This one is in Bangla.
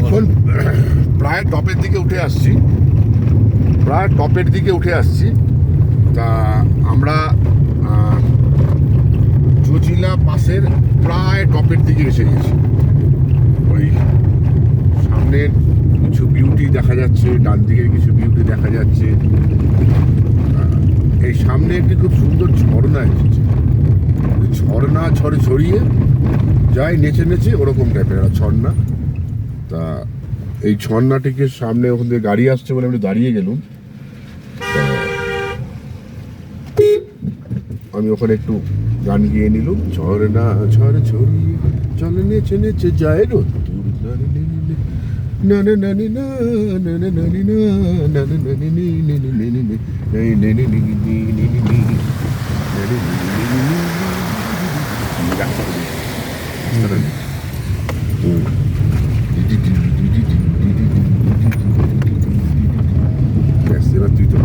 এখন প্রায় টপের দিকে উঠে আসছি তা আমরা জজিলা পাসের প্রায় টপের দিকে এসে গেছি। ওই সামনের কিছু বিউটি দেখা যাচ্ছে, ডান দিকের কিছু বিউটি দেখা যাচ্ছে। এই সামনে একটি খুব সুন্দর ঝর্ণা এসেছে, ঝর্ণা ছড়িয়ে যায় নেচে নেচে, ওরকম টাইপের একটা ঝর্ণা। তা এই ঝর্ণাটিকে সামনে ওখান থেকে গাড়ি আসছে বলে আমি দাঁড়িয়ে গেলুম। আমি ওখানে একটু গান গিয়ে নিলুম, ঝর্ণা ঝড় ছড়িয়ে চলে নেচে নেচে যায় রোদ্দুর নানি নানি না নানি নানি না নানি নানি নি নানি নানি নি নানি নানি নি নানি নানি এবার তুই তো